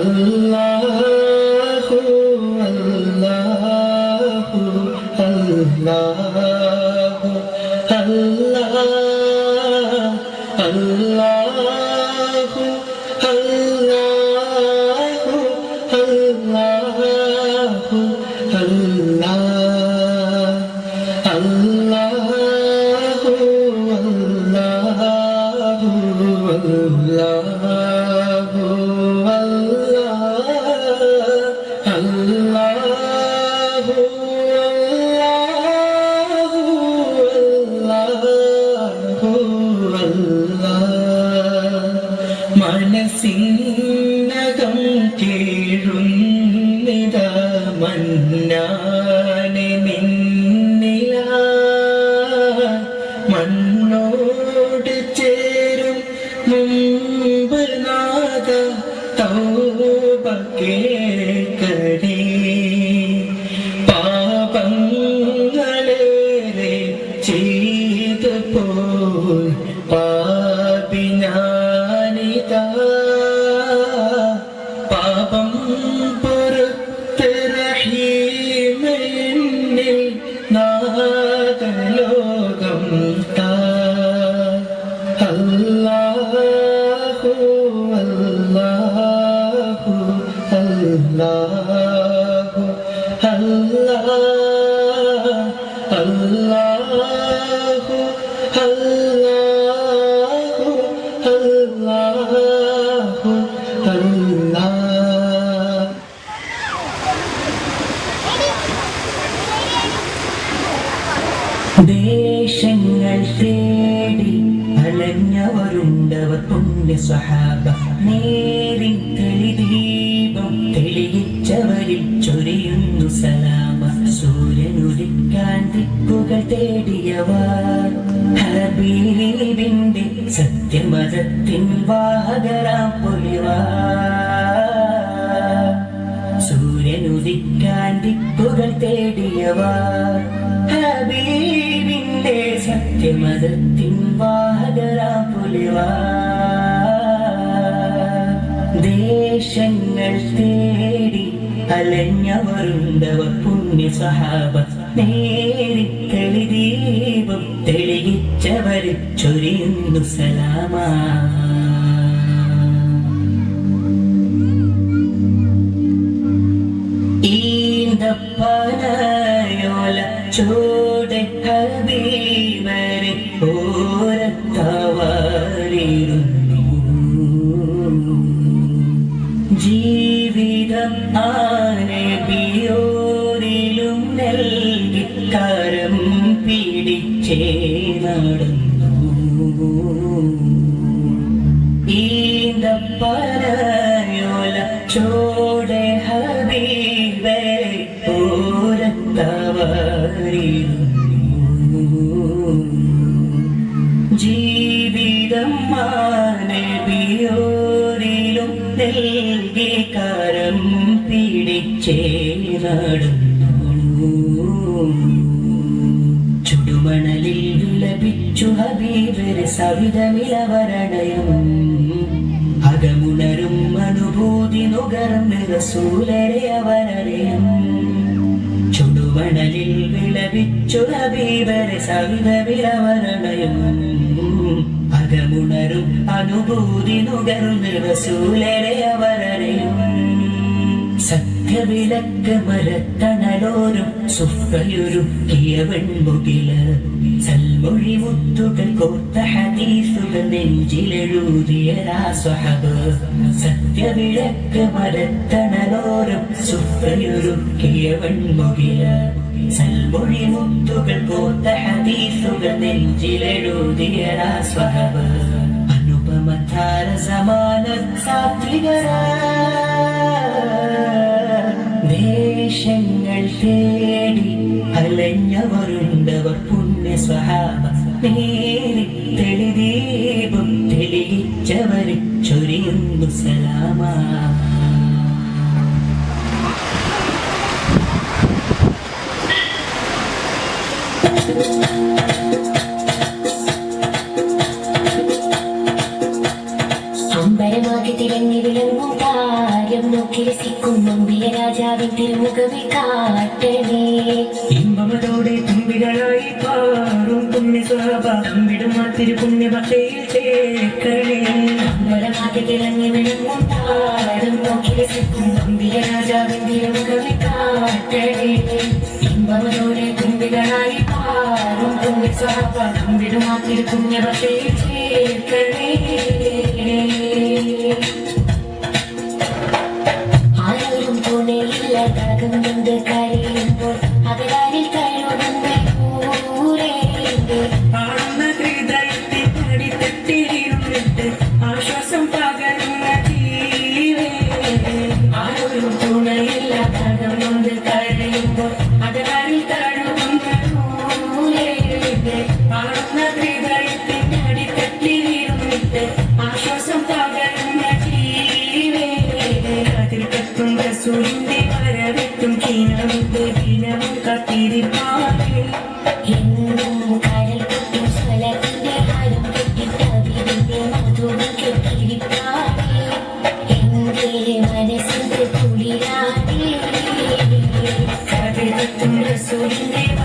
അല്ലാഹു അല്ലാഹു അല്ലാഹു അല്ലാഹു അല്ലാഹു അല്ലാഹു അല്ലാഹു അല്ലാഹു മനസ്സിനകം കേഴുന്നിത മന്നാനെ നിന്നില മണ്ണോട് ചേരും മുമ്പ് നാദ തൗബ കേൾക്കണേ പാപങ്ങളേറെ ചെയ്തു പോൽ പാപിനാനിതാ പാപം പുറത്ത് റഹീമെന്നിൽ നാഗലോകം താ അല്ലാഹു അല്ലാഹു അല്ലാഹു അല്ലാഹു അല്ലാഹു അല്ലാഹു അല്ലാഹു അല്ലാഹു. ദേശങ്ങൾ തേടി അലഞ്ഞവരുണ്ടവർ പുണ്യ സ്വഹാബ നേരിൻ തെളിദീപം തെളിയിച്ചവരിൽ ചൊരിയുന്നു സലാമ സൂര്യനുദിക്കാൻ ദിക്കുകൾ തേടിയവർ ഹബീബിന്റെ സത്യമതത്തിൻ വാഹകരാം പൊലിവാർ സൂര്യനുദിക്കാൻ ദിക്കുകൾ തേടിയവർ ഹബീബിന്റെ സത്യമതത്തിൻ വാഹകരാം പൊലിവാർ ദേശങ്ങൾ തേടി അലഞ്ഞവരുണ്ടവർ പുണ്യ സ്വഹാബ നേരിക്കളി ദീപം തെളിയിച്ചവരിൽ ചൊരിയുന്നു സലാമ ഈന്തപ്പനയോല ചോടെ ഹബീബരെ ഓരത്തവാറിരുന്നു ജീവിതം ആനബിയോരിലും നൽകി കരം പിടിച്ചേ നടന്നു ഈന്തപ്പനയോല ചോടെ ഹബീബരെ ജീവിതം മാനവിയോരിലും നൽകി കരം പിടിച്ചേ നടന്നു ചുടുമണലിൽ വിലപിച്ചു ഹബീബരെ സവിധമിലവരണയം അകമുണരും അനുഭൂതി നുകർന്ന് റസൂലരെ അവരറിയും ചുടുമണലിൽ വിളവിച്ചു ഹബീബരെ സവിധമിലവരണയും അകമുണരും അനുഭൂതി നുകർന്ന് റസൂലരെ അവരറിയും സത്യവിലക്ക് മരത്തണലോരും സുഫയൊരുക്കിയ വെൺമുകില് സൽമൊഴി മുത്തുകൾ കോർത്ത ഹദീസുകൾ നെഞ്ചിലെഴുതിയ സ്വഹബ് സത്യവിലക്ക് മരത്തണലോരും സുഫയൊരുക്കിയ വെൺമുകില് സൽമൊഴി മുത്തുകൾ കോർത്ത ഹദീസുകൾ നെഞ്ചിലെഴുതിയ സ്വഹബ് അനുപമധാര സമാന സാത്വികരാ ദേശങ്ങൾ തേടി അലഞ്ഞവരുണ്ടവർ പുണ്യ സ്വഹാബ നേരിത്തെളി ദീപം തെളിയിച്ചവരിൽ ചൊരിയുന്നു സലാമ അമ്പരമാക്കി തിളങ്ങി വിളങ്ങും കാര്യം നോക്കി രസിക്കും നമ്പിയ രാജാവിൻ തിരുമുഖമേ കാട്ടണേ. ഇമ്പമതോടെ തുമ്പികളായി പാറും പുണ്യ സ്വഭാവ തമ്പിടും ആ തിരുപുണ്യ ഭക്തിയിൽ ചേർക്കണേ. അമ്പലമാകെ തിളങ്ങി വിളങ്ങും താരം നോക്കി രസിക്കും നമ്പിയ രാജാവിൻ തിരുമുഖമേ കാട്ടണേ. ഇമ്പമതോടെ തുമ്പികളായി പാറും പുണ്യ സ്വഭാവ തമ്പിടും ആ തിരുപുണ്യ ഭക്തിയിൽ ചേർക്കണേ. ആരോരും തുണയില്ല താകം കൊണ്ട് കരയുമ്പോൾ അകലാരിൽ കഴുകുന്ന ൂരേ. ആടുന്ന ഹൃദയത്തിൽ അടിത്തട്ടിലിരുന്നിട്ട് ആശ്വാസം പകരുന്ന ജീവേ. ആരോരും തുണയില്ല താകം കൊണ്ട് കരയുമ്പോൾ അകലാരിൽ കഴുകുന്ന ൂരേ. ആടുന്ന ഹൃദയത്തിൽ അടിത്തട്ടിലിരുന്നിട്ട് ആശ്വാസം പകരുന്ന ജീവേ. അതിൽ കത്തും റസൂലിന്റെ വരവെത്തും കിണവിന്റെ ദിനവും കാത്തിരിപ്പാണ്. എന്നും കരൽ പൊട്ടും സ്വലത്തിന്റെ ഹാരം കെട്ടിട്ടവിടിന്റെ മധുവും കെട്ടിരിപ്പാടേ. എന്റെ മനസ്സിന്റെ കുളിരാടേ. അതിൽ കത്തും റസൂലിന്റെ